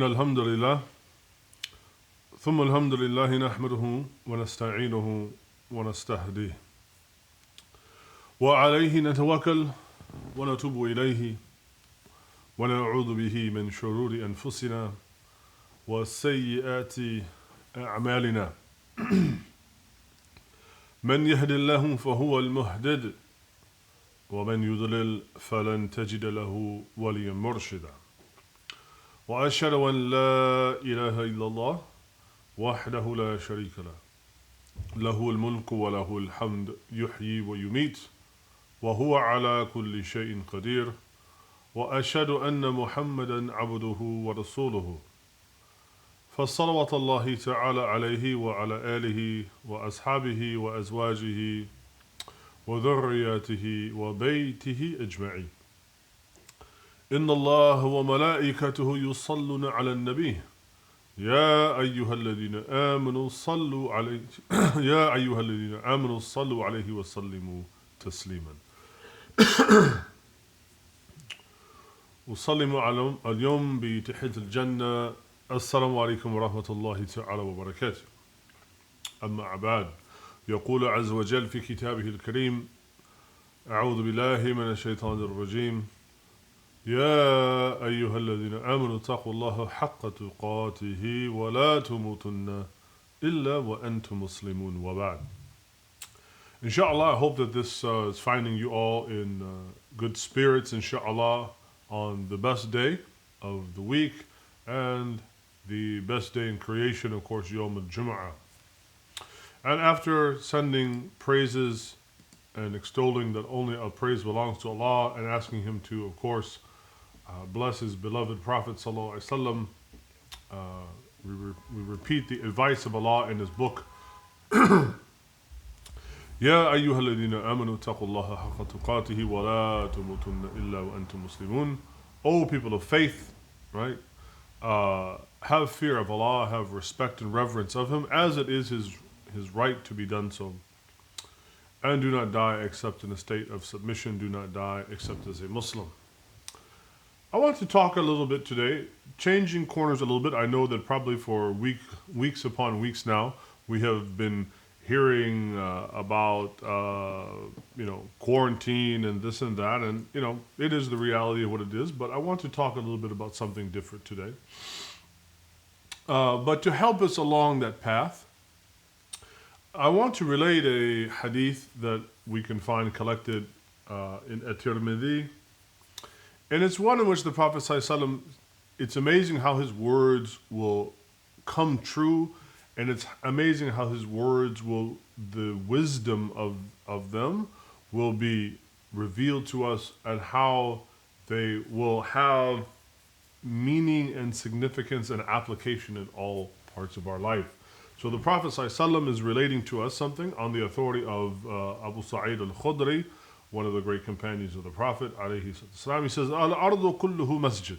إن الحمد لله ثم الحمد لله نحمده ونستعينه ونستهديه وعليه نتوكل ونتوب إليه ونعوذ به من شرور أنفسنا وسيئات أعمالنا من يهد الله فهو المهتد ومن يضلل فلن تجد له وليا مرشدا وأشهد أن لا إله إلا الله وحده لا شريك له له الملك وله الحمد يحيي ويميت وهو على كل شيء قدير وأشهد أن محمدا عبده ورسوله فصلوات الله تعالى عليه وعلى آله وأصحابه وأزواجه وذرياته وبيته أجمعين إن الله وملائكته يصلون على النبي يا أيها الذين آمنوا صلوا عليه يا أيها الذين آمنوا صلوا عليه وسلموا تسليما وسلم على اليوم بتحية الجنة السلام عليكم ورحمة الله تعالى وبركاته أما بعد يقول عز وجل في كتابه الكريم أعوذ بالله من الشيطان الرجيم يا أيها الذين آمنوا اتقوا الله حق تقاته ولا تموتن إلا وأنتم مسلمون وبعد. Inshallah, I hope that this is finding you all in good spirits, inshallah, on the best day of the week and the best day in creation, of course, Yawm al-Jum'ah. And after sending praises and extolling that only our praise belongs to Allah and asking Him to, of course, bless His beloved Prophet Sallallahu Alaihi Wasallam, we repeat the advice of Allah in His book. يا أيها الذين آمنوا اتقوا الله حق تقاته ولا تموتن إلا وأنتم مسلمون. O people of faith, right? Have fear of Allah, have respect and reverence of Him as it is His right to be done so. And do not die except in a state of submission. Do not die except as a Muslim. I want to talk a little bit today, changing corners a little bit. I know that probably for weeks upon weeks now, we have been hearing about quarantine and this and that, and it is the reality of what it is. But I want to talk a little bit about something different today. But to help us along that path, I want to relate a hadith that we can find collected in At-Tirmidhi. And it's one in which the Prophet ﷺ, it's amazing how his words will come true, and it's amazing how his words will, the wisdom of them will be revealed to us, and how they will have meaning and significance and application in all parts of our life. So the Prophet ﷺ is relating to us something on the authority of Abu Sa'id al-Khudri, one of the great companions of the Prophet ﷺ. He says, Al-ardu kulluhu masjid.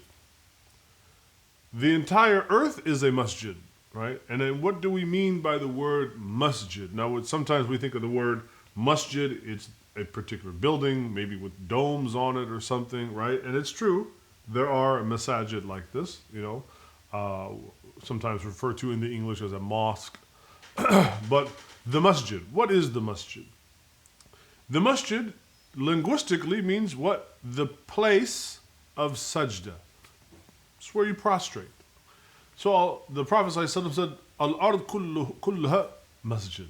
The entire earth is a masjid, right? And then what do we mean by the word masjid? Now, sometimes we think of the word masjid, it's a particular building, maybe with domes on it or something, right? And it's true, there are masajid like this, sometimes referred to in the English as a mosque. But the masjid, what is the masjid? The masjid linguistically means what? The place of sajda. It's where you prostrate. So the Prophet ﷺ said, Al-ard kulluha masjid.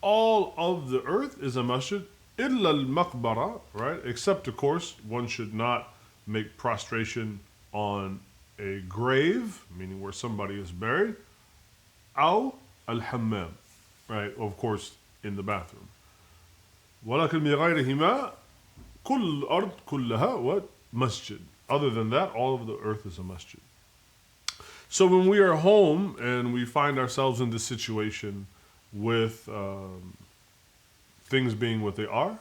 All of the earth is a masjid, illa al-maqbara, right? Except, of course, one should not make prostration on a grave, meaning where somebody is buried, aw al-hammam, right? Of course, in the bathroom. ولكن بغيرهما كل أرض كلها مسجد. Other than that, all of the earth is a masjid. So when we are home and we find ourselves in this situation with things being what they are,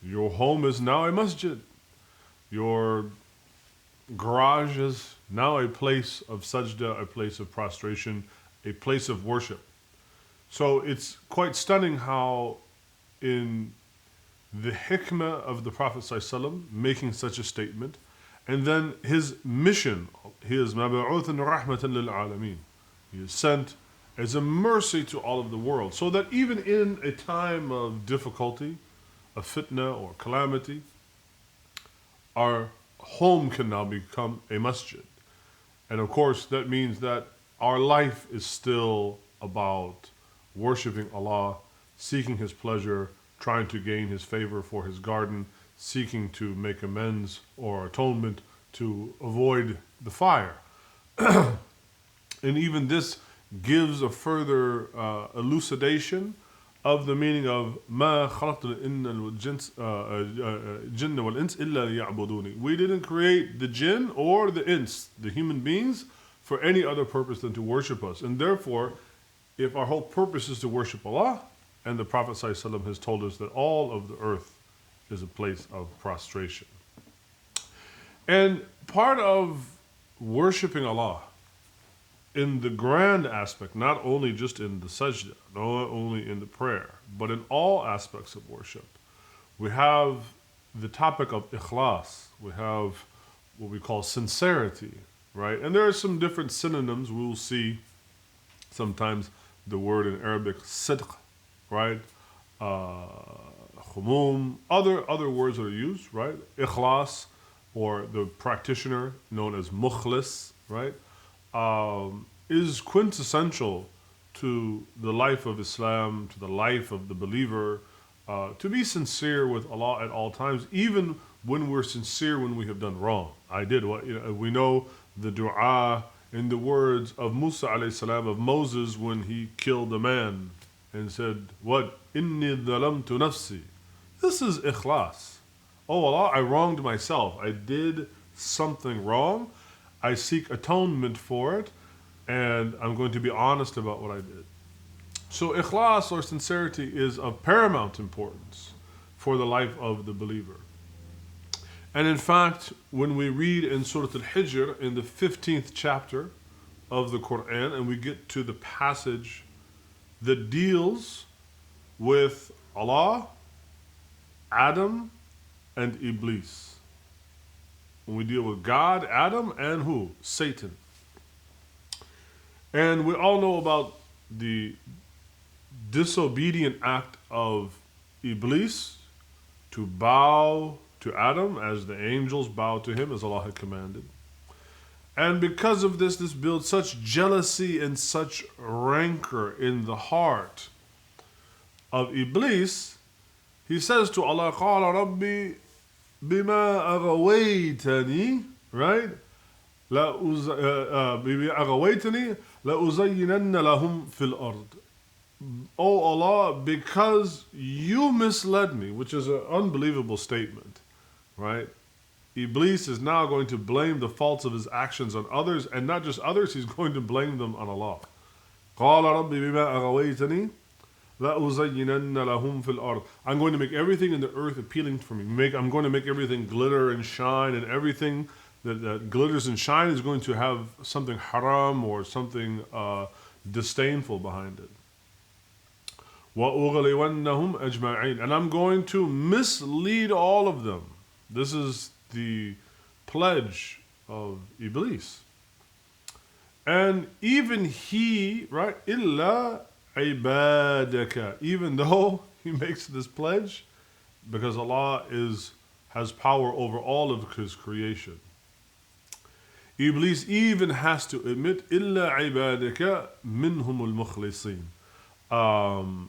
your home is now a masjid. Your garage is now a place of sajda, a place of prostration, a place of worship. So it's quite stunning how in the hikmah of the Prophet ﷺ making such a statement, and then his mission, He is مَبْعُوثٌ رَحْمَةً لِلْعَالَمِينَ. He is sent as a mercy to all of the world, so that even in a time of difficulty, a fitna or calamity, our home can now become a masjid. And of course, that means that our life is still about worshiping Allah, seeking His pleasure, trying to gain His favor for His garden, seeking to make amends or atonement to avoid the fire. And even this gives a further elucidation of the meaning of ما خلقت الجن والإنس إلا ليعبدوني. We didn't create the jinn or the ins, the human beings, for any other purpose than to worship us. And therefore, if our whole purpose is to worship Allah, and the Prophet ﷺ has told us that all of the earth is a place of prostration. And part of worshiping Allah in the grand aspect, not only just in the sajda, not only in the prayer, but in all aspects of worship, we have the topic of ikhlas. We have what we call sincerity, right? And there are some different synonyms. We will see sometimes the word in Arabic, sidq, right? Khumum, other words that are used, right? Ikhlas, or the practitioner known as mukhlis, right? Is quintessential to the life of Islam, to the life of the believer, to be sincere with Allah at all times, even when we're sincere when we have done wrong. We know the dua in the words of Musa alayhi salam, of Moses, when he killed a man and said, what? Inni dhalamtu nafsi. This is ikhlas. Oh Allah, I wronged myself. I did something wrong. I seek atonement for it, and I'm going to be honest about what I did. So ikhlas, or sincerity, is of paramount importance for the life of the believer. And in fact, when we read in Surah Al-Hijr, in the 15th chapter of the Quran, and we get to the passage that deals with Allah, Adam, and Iblis. When we deal with God, Adam, and who? Satan. And we all know about the disobedient act of Iblis to bow to Adam as the angels bowed to him as Allah had commanded. And because of this builds such jealousy and such rancor in the heart of Iblis. He says to Allah, قَالَ رَبِّي بِمَا أَغَوَيْتَنِي, right? بِمَا أَغَوَيْتَنِي لَأُزَيِّنَنَّ لَهُمْ فِي الْأَرْضِ. Oh Allah, because you misled me, which is an unbelievable statement, right? Iblis is now going to blame the faults of his actions on others, and not just others, he's going to blame them on Allah. قَالَ رَبِّ بِمَا أَغَوَيْتَنِي لَأُزَيِّنَنَّ لَهُمْ فِي الْأَرْضِ. I'm going to make everything in the earth appealing for me. I'm going to make everything glitter and shine, and everything that glitters and shine is going to have something haram or something disdainful behind it. وَأُغْلِوَنَّهُمْ أَجْمَعِينَ. And I'm going to mislead all of them. This is the pledge of Iblis. And even he, right, إِلَّا عِبَادَكَ, even though he makes this pledge, because Allah has power over all of his creation. Iblis even has to admit, إِلَّا عِبَادَكَ مِنْهُمُ الْمُخْلِصِينَ.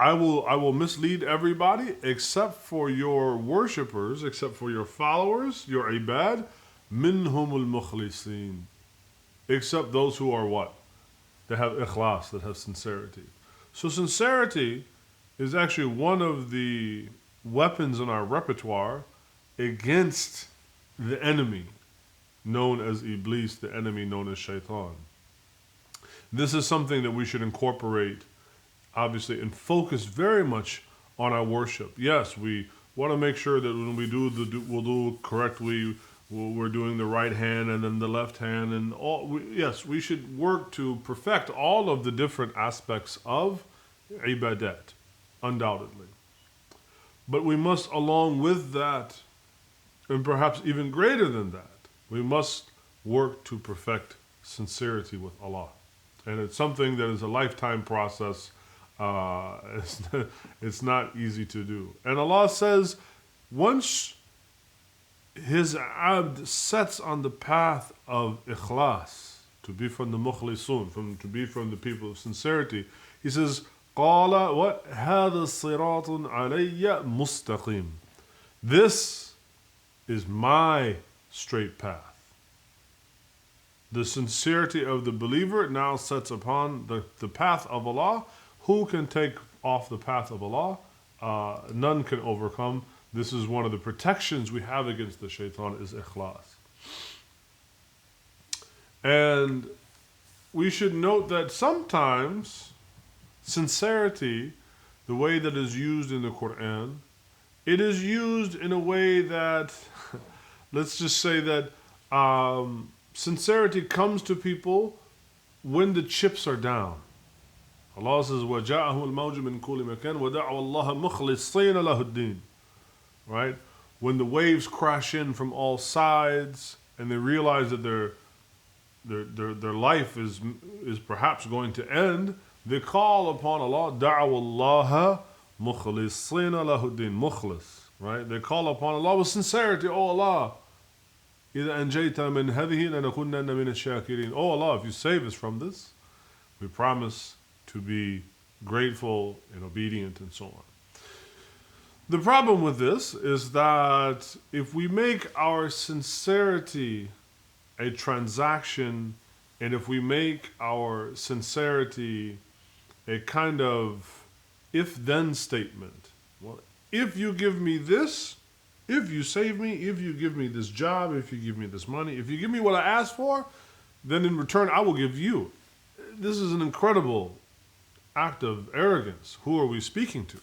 I will mislead everybody except for your worshippers, except for your followers, your ibad, minhum al-mukhlisin. Except those who are what? That have ikhlas, that have sincerity. So sincerity is actually one of the weapons in our repertoire against the enemy known as Iblis, the enemy known as Shaitan. This is something that we should incorporate, obviously, and focus very much on our worship. Yes, we want to make sure that when we do the wudu correctly, we're doing the right hand and then the left hand, and yes, we should work to perfect all of the different aspects of ibadat, undoubtedly. But we must, along with that, and perhaps even greater than that, we must work to perfect sincerity with Allah. And it's something that is a lifetime process. It's not easy to do. And Allah says, once His abd sets on the path of ikhlas, to be from the mukhlisun, to be from the people of sincerity, He says, قَالَ what? هَذَا صِرَاطٌ عَلَيَّ مُسْتَقِيمٌ. This is my straight path. The sincerity of the believer now sets upon the path of Allah. Who can take off the path of Allah? None can overcome. This is one of the protections we have against the shaitan, is ikhlas. And we should note that sometimes sincerity, the way that is used in the Quran, it is used in a way that, let's just say that sincerity comes to people when the chips are down. Allah says, وَجَاءَهُ الْمَوْجُ مِنْ كُلِّ مَكَانٍ وَدَعَوَا اللَّهَ مُخْلِصِينَ لَهُ الدِّينَ. Right? When the waves crash in from all sides and they realize that their life is perhaps going to end, they call upon Allah, دَعَوَا اللَّهَ مُخْلِصِينَ لَهُ الدِّينَ. Mukhlis. Right? They call upon Allah with sincerity. Oh Allah, إِذَا أَنْجَيْتَ مِنْ هَذِهِ لَنَكُنَّنَّ مِنَ الشَّاكِرِينَ. Oh Allah, if you save us from this, we promise to be grateful and obedient and so on. The problem with this is that if we make our sincerity a transaction, and if we make our sincerity a kind of if-then statement, well, if you give me this, if you save me, if you give me this job, if you give me this money, if you give me what I asked for, then in return I will give you. This is an incredible act of arrogance. Who are we speaking to?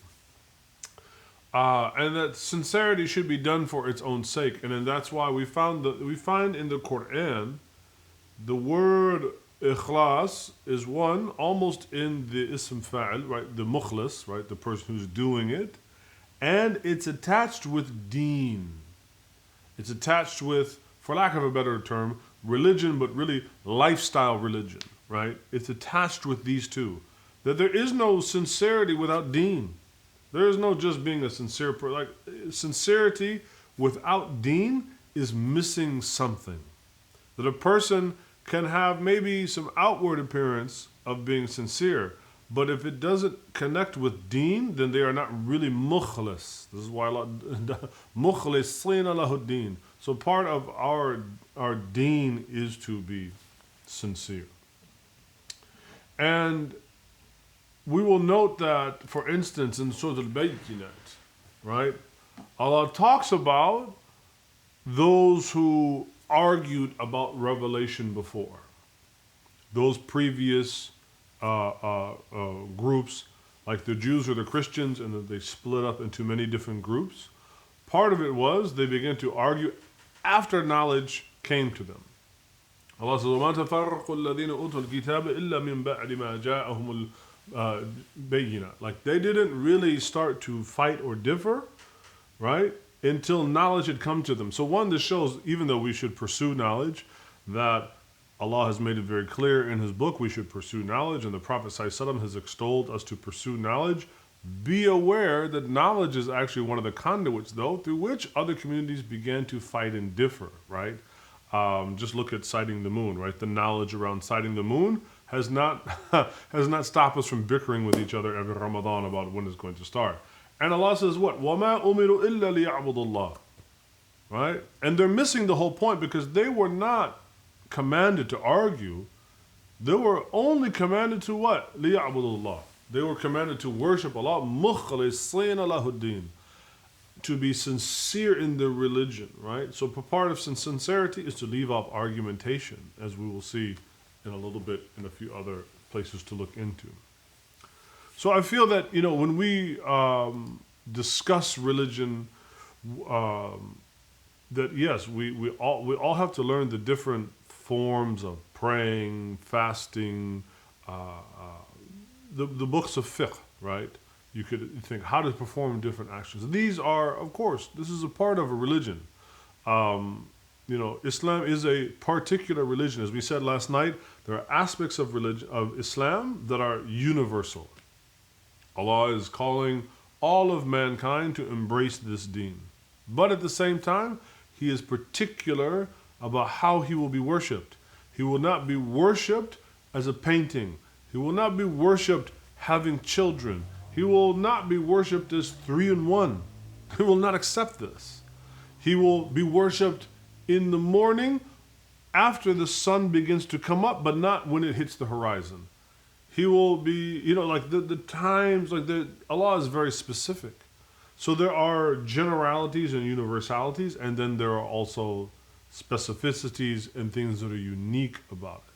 And that sincerity should be done for its own sake. And then that's why we find in the Quran the word ikhlas is one almost in the ism fa'il, right? The mukhlis, right? The person who's doing it. And it's attached with deen. It's attached with, for lack of a better term, religion, but really lifestyle religion, right? It's attached with these two. That there is no sincerity without deen. There is no just being a sincere person. Like, sincerity without deen is missing something. That a person can have maybe some outward appearance of being sincere, but if it doesn't connect with deen, then they are not really mukhlis. This is why Allah, mukhlisina lahu deen. So part of our deen is to be sincere. And we will note that, for instance, in Surah Al-Bayyinat, right? Allah talks about those who argued about revelation before. Those previous groups, like the Jews or the Christians, and that they split up into many different groups. Part of it was they began to argue after knowledge came to them. Allah says, وَمَا تَفَرَّقُ الَّذِينَ أُوتُوا الْكِتَابَ إِلَّا مِنْ بَعْدِ مَا جَاءَهُمُ الْبَيِّنَةُ. Like, they didn't really start to fight or differ, right, until knowledge had come to them. So one, this shows, even though we should pursue knowledge, that Allah has made it very clear in His book we should pursue knowledge, and the Prophet ﷺ has extolled us to pursue knowledge. Be aware that knowledge is actually one of the conduits, though, through which other communities began to fight and differ, right? Just look at sighting the moon, right? The knowledge around sighting the moon has not stopped us from bickering with each other every Ramadan about when it's going to start. And Allah says what? وَمَا أُمِرُوا إِلَّا لِيَعْبُدُوا اللَّهِ. Right? And they're missing the whole point, because they were not commanded to argue. They were only commanded to what? لِيَعْبُدُوا اللَّهِ. They were commanded to worship Allah, مُخْلِصِينَ لَهُ الدِّينَ, to be sincere in their religion, right? So part of sincerity is to leave off argumentation, as we will see in a little bit in a few other places to look into. So I feel that, when we discuss religion, that yes, we all have to learn the different forms of praying, fasting, the books of fiqh, right? You could think how to perform different actions. These are, of course, this is a part of a religion. Islam is a particular religion. As we said last night, there are aspects of religion of Islam that are universal. Allah is calling all of mankind to embrace this deen. But at the same time, He is particular about how He will be worshipped. He will not be worshipped as a painting. He will not be worshipped having children. He will not be worshipped as 3-in-1. He will not accept this. He will be worshipped in the morning after the sun begins to come up, but not when it hits the horizon. He will be, like the times, Allah is very specific. So there are generalities and universalities, and then there are also specificities and things that are unique about it.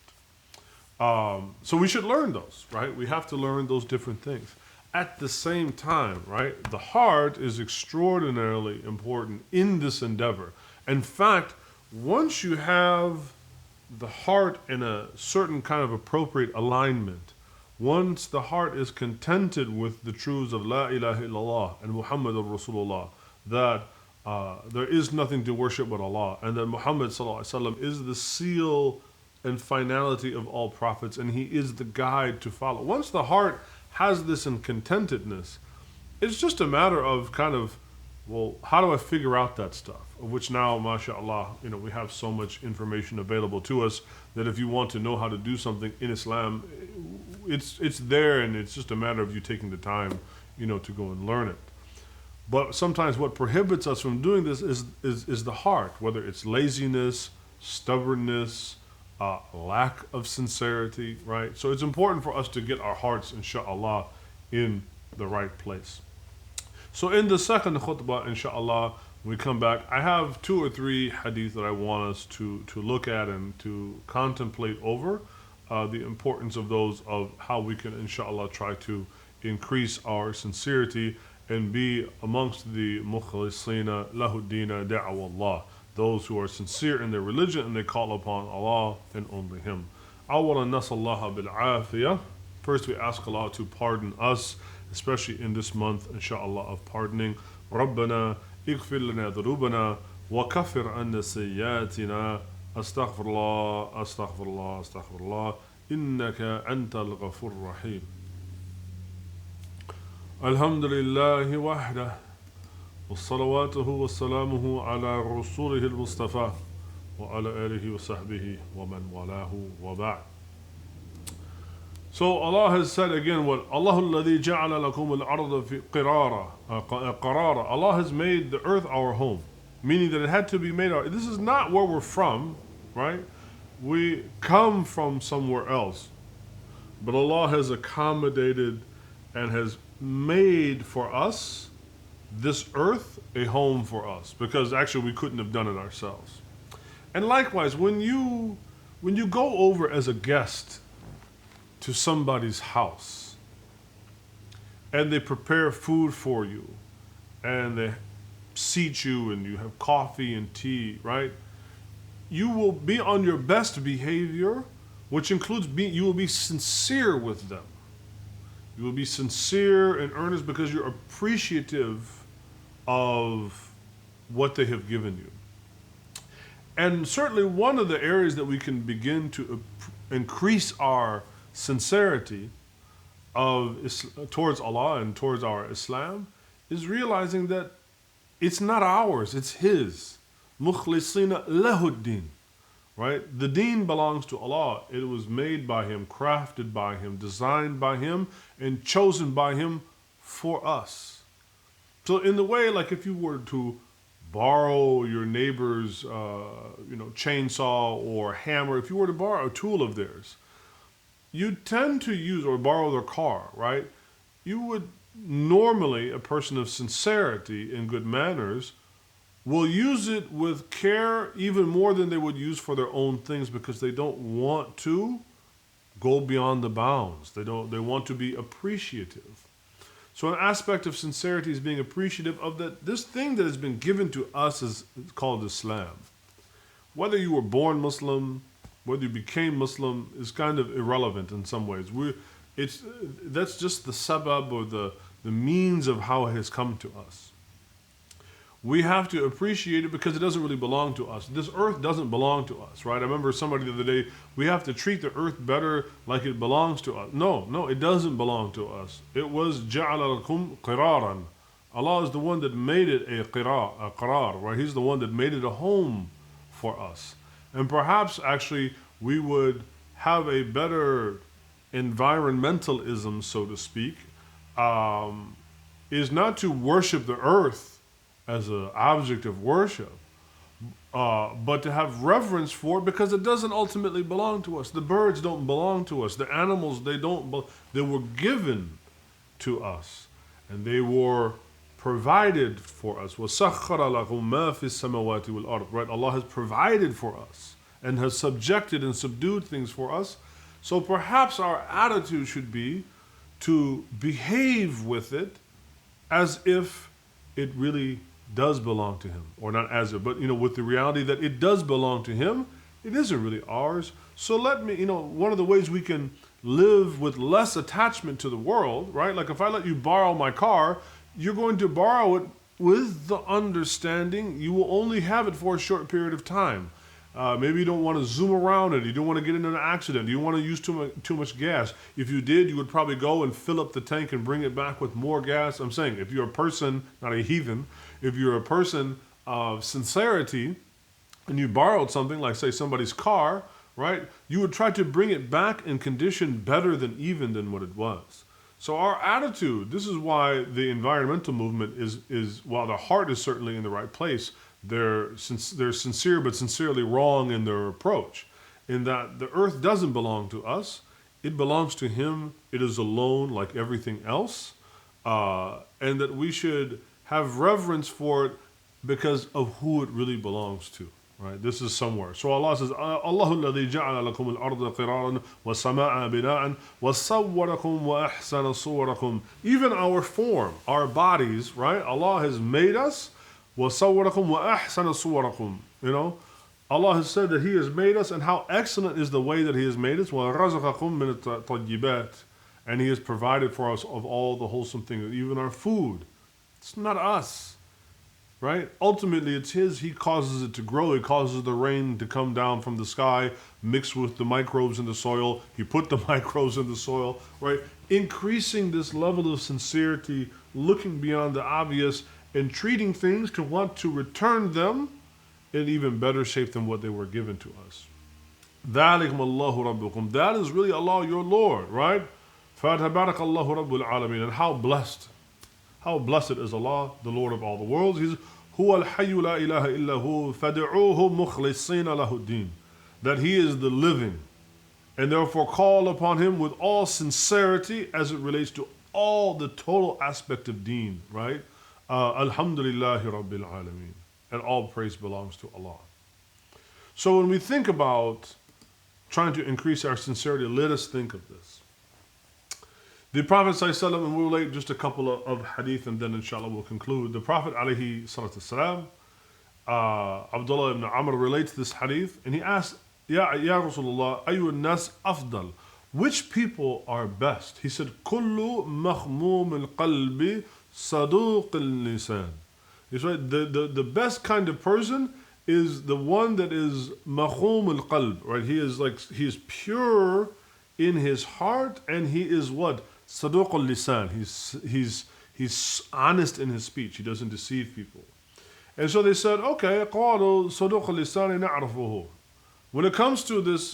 So we should learn those, right? We have to learn those different things. At the same time, right, the heart is extraordinarily important in this endeavor. In fact, once you have the heart in a certain kind of appropriate alignment, once the heart is contented with the truths of La ilaha illallah and Muhammadur Rasulullah, that there is nothing to worship but Allah, and that Muhammad sallallahu alaihi wasallam is the seal and finality of all prophets, and he is the guide to follow. Once the heart has this in contentedness, it's just a matter of kind of, well, how do I figure out that stuff? Of which now, mashallah, we have so much information available to us that if you want to know how to do something in Islam, it's there, and it's just a matter of you taking the time, to go and learn it. But sometimes what prohibits us from doing this is the heart, whether it's laziness, stubbornness, lack of sincerity, right? So it's important for us to get our hearts, inshallah, in the right place. So in the second khutbah, inshallah, when we come back, I have 2 or 3 hadith that I want us to look at and to contemplate over the importance of those, of how we can, inshallah, try to increase our sincerity and be amongst the mukhlisina lahuddina da'awallah, those who are sincere in their religion and they call upon Allah and only Him. Awalan nasallaha bil afiyah. First, we ask Allah to pardon us, especially in this month, inshallah, of pardoning. Rabbana ighfir lana dhunubana wa kaffir anna sayyiatina. Astaghfirullah, astaghfirullah, astaghfirullah. Innaka antal ghafur rahim. Alhamdulillahi wahdah. وصلواته وسلامه على رسوله المصطفى وعلى آله وصحبه ومن والاه وبعد. So Allah has said again, what Allah الذي جعل لكم الأرض في قرارا. Allah has made the earth our home, meaning that it had to be made our. This is not where we're from, right? We come from somewhere else, but Allah has accommodated and has made for us this earth a home for us, because actually we couldn't have done it ourselves. And likewise, when you go over as a guest to somebody's house and they prepare food for you and they seat you and you have coffee and tea, right? You will be on your best behavior, which includes you will be sincere with them. You will be sincere and earnest because you're appreciative of what they have given you. And certainly one of the areas that we can begin to increase our sincerity towards Allah and towards our Islam is realizing that it's not ours, it's His. Mukhlisina lahuddin. Right? The deen belongs to Allah. It was made by Him, crafted by Him, designed by Him, and chosen by Him for us. So in the way, like if you were to borrow your neighbor's, chainsaw or hammer, if you were to borrow a tool of theirs, you tend to use, or borrow their car, right? You would normally, a person of sincerity and good manners, will use it with care even more than they would use for their own things, because they don't want to go beyond the bounds. They want to be appreciative. So an aspect of sincerity is being appreciative of that this thing that has been given to us is called Islam. Whether you were born Muslim, whether you became Muslim, is kind of irrelevant in some ways. That's just the sabab, or the means of how it has come to us. we have to appreciate it because it doesn't really belong to us. This earth doesn't belong to us, right? I remember somebody the other day, we have to treat the earth better like it belongs to us. No, it doesn't belong to us. It was جَعَلَ لَكُمْ قِرَارًا. Allah is the one that made it a qarar, right? He's the one that made it a home for us. And perhaps actually we would have a better environmentalism, so to speak, is not to worship the earth as an object of worship, but to have reverence for it because it doesn't ultimately belong to us. The birds don't belong to us. The animals, they were given to us, and they were provided for us. وَسَخَّرَ لَكُم مَا فِي السَّمَوَاتِ وَالْأَرْضِ. Right? Allah has provided for us and has subjected and subdued things for us. So perhaps our attitude should be to behave with it as if it really does belong to Him, or not as if, but with the reality that it does belong to Him. It isn't really ours. So let me, one of the ways we can live with less attachment to the world, right? Like if I let you borrow my car, you're going to borrow it with the understanding you will only have it for a short period of time. Maybe you don't want to zoom around it. You don't want to get into an accident. You don't want to use too much gas. If you did, you would probably go and fill up the tank and bring it back with more gas. I'm saying if you're a person, not a heathen, if you're a person of sincerity and you borrowed something like, say, somebody's car, right, you would try to bring it back in condition better than what it was. So our attitude, this is why the environmental movement is while the heart is certainly in the right place, they're sincere but sincerely wrong in their approach, in that the earth doesn't belong to us. It belongs to Him. It is alone like everything else. And that we should have reverence for it because of who it really belongs to. Right? This is somewhere. So Allah says, Allahu alladhi ja'ala lakum al-arda qiraran wa sama'a bina'an wa sawwarakum wa ahsana suwarakum. Even our form, our bodies, right? Allah has made us. Wa sawwarakum wa ahsana suwarakum. Allah has said that He has made us, and how excellent is the way that He has made us. Wa razaqakum min at-tayyibat. And He has provided for us of all the wholesome things, even our food. It's not us. Right? Ultimately, it's His. He causes it to grow. He causes the rain to come down from the sky, mixed with the microbes in the soil. He put the microbes in the soil, right? Increasing this level of sincerity, looking beyond the obvious, and treating things to want to return them in even better shape than what they were given to us. ذَلِكُمْ اللَّهُ رَبُّكُمْ. That is really Allah, your Lord, right? فَتَبَارَكَ اللَّهُ رَبُّ الْعَالَمِينَ. And how blessed is Allah, the Lord of all the worlds. He's هُوَ الْحَيُّ لَا إِلَهَ إِلَّا هُوَ فَدْعُوهُ مُخْلِصِينَ لَهُ الدِّينَ. That He is the living, and therefore call upon Him with all sincerity as it relates to all the total aspect of deen, right? Alhamdulillahi Rabbil Alameen. And all praise belongs to Allah. So when we think about trying to increase our sincerity, let us think of this. The Prophet ﷺ, and we'll relate just a couple of hadith and then inshallah we'll conclude. The Prophet ﷺ, Abdullah ibn Amr relates this hadith, and he asked, Ya Rasulullah, ayu nas afdal? Which people are best? He said, Kullu makhmum al-qalbi saduq al-lisan. He's right, the best kind of person is the one that is makhum al-qalb, right? He is pure in his heart, and he is what? Saduq al-lisan. He's honest in his speech. He doesn't deceive people. And so they said, okay, قالوا صدوق اللسان نعرفه. When it comes to this,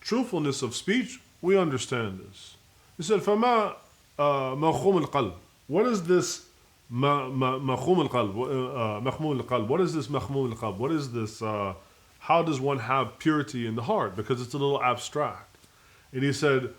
truthfulness of speech, we understand this. He said, فما مخوم القلب. What is this مخوم القلب? What is this مخوم القلب? What is this? How does one have purity in the heart? Because it's a little abstract. And he said,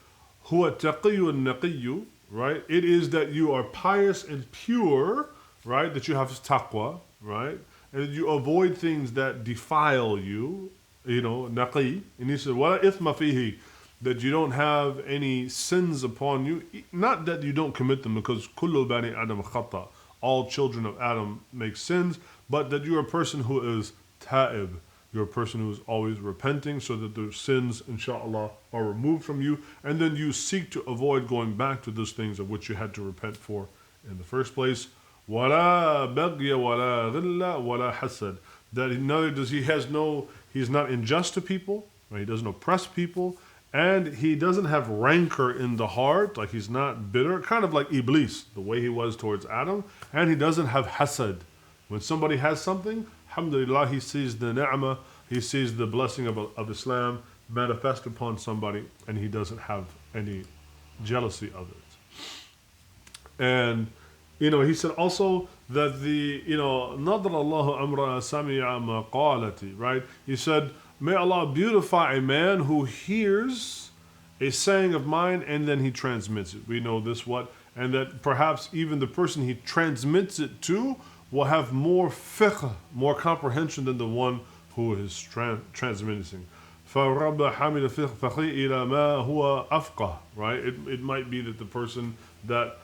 هو التقي النقي. Right? It is that you are pious and pure. Right? That you have taqwa. Right? And that you avoid things that defile you. Naqi. And he said, وَلَا إِثْمَ فِيهِ. That you don't have any sins upon you. Not that you don't commit them, because كُلُّ بَنِي آدَمَ خَطَّى. All children of Adam make sins. But that you're a person who is ta'ib. You're a person who is always repenting, so that the sins, inshallah, are removed from you. And then you seek to avoid going back to those things of which you had to repent for in the first place. وَلَا بَغْيَ وَلَا غِلَّ وَلَا حَسَدٍ. That neither does he's not unjust to people, right? He doesn't oppress people, and he doesn't have rancor in the heart, like he's not bitter, kind of like Iblis, the way he was towards Adam, and he doesn't have hasad. When somebody has something, alhamdulillah, he sees the ni'mah, he sees the blessing of Islam manifest upon somebody, and he doesn't have any jealousy of it. And he said also that nadar Allahu amra sami'a maqalati, right? He said, may Allah beautify a man who hears a saying of mine and then he transmits it. We know this and that perhaps even the person he transmits it to will have more fiqh, more comprehension than the one who is transmitting. فَرَبَّ حَمِلَ فِقْهِ إِلَى مَا هُوَ أَفْقَهُ, right? It might be that the person that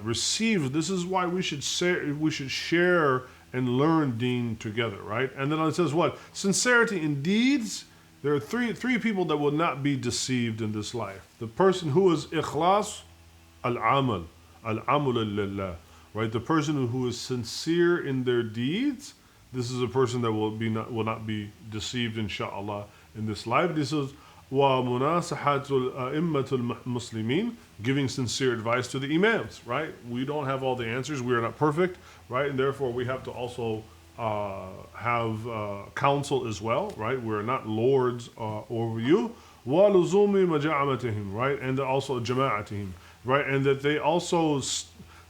receives, this is why we should share and learn deen together, right? And then it says what? Sincerity in deeds. There are three people that will not be deceived in this life. The person who is ikhlas, al-amal lillah, right? The person who is sincere in their deeds, this is a person that will not be deceived, inshallah, in this life. This is وَمُنَاصَحَةُ الْأَئِمَّةُ الْمُسْلِمِينَ, giving sincere advice to the imams, right? We don't have all the answers. We are not perfect, right? And therefore, we have to also have counsel as well, right? We're not lords over you. وَلُزُومِ مَجَعَمَتِهِمْ, right? And also جَمَاعَتِهِمْ, right? And that they also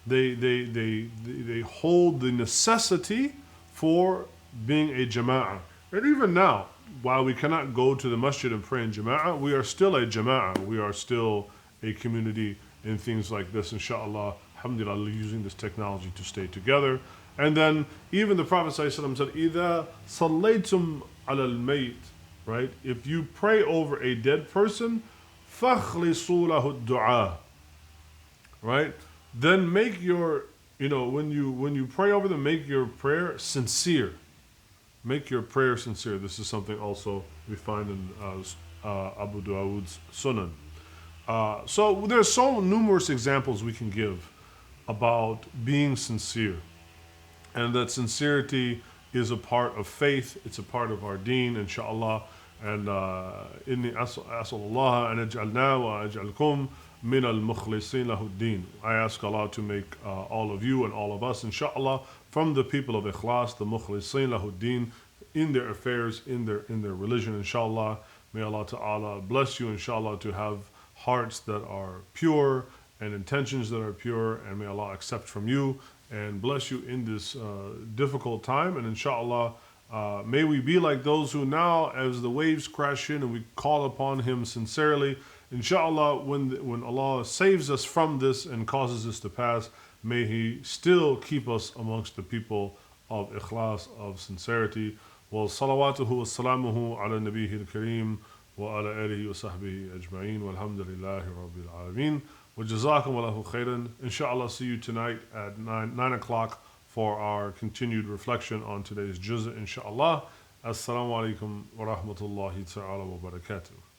they hold the necessity for being a jama'ah. And even now, while we cannot go to the masjid and pray in jama'ah, we are still a jama'ah. We are still a community in things like this, inshallah, alhamdulillah, using this technology to stay together. And then even the Prophet ﷺ said, إِذَا صَلَّيْتُمْ عَلَى الْمَيْتِ, right? If you pray over a dead person, فَخْلِصُوا لَهُ الدُّعَاء, right? Then make your, when you pray over them, make your prayer sincere. Make your prayer sincere. This is something also we find in Abu Dawood's Sunan. So there's so numerous examples we can give about being sincere, and that sincerity is a part of faith. It's a part of our deen, inshallah. And inni as'alullah an aj'alna wa aj'alkum min al-mukhlisin lahu ad-din. I ask Allah to make all of you and all of us, inshallah, from the people of ikhlas, the mukhlisin lahu ad-din, in their affairs, in their religion, inshallah. May Allah Ta'ala bless you, inshallah, to have hearts that are pure and intentions that are pure, and may Allah accept from you and bless you in this difficult time. And inshallah, may we be like those who now, as the waves crash in and we call upon Him sincerely, inshallah, when Allah saves us from this and causes this to pass, may He still keep us amongst the people of ikhlas, of sincerity. Wa salawatuhu wa salamuhu ala nabiyhi al-kareem wa ala alihi wa sahbihi ajma'in walhamdulillahi rabbil alameen. Wa jazakum Allahu khairan. Inshallah, see you tonight at 9 o'clock for our continued reflection on today's juz', inshallah. Assalamu alaikum wa rahmatullahi ta'ala wa barakatuh.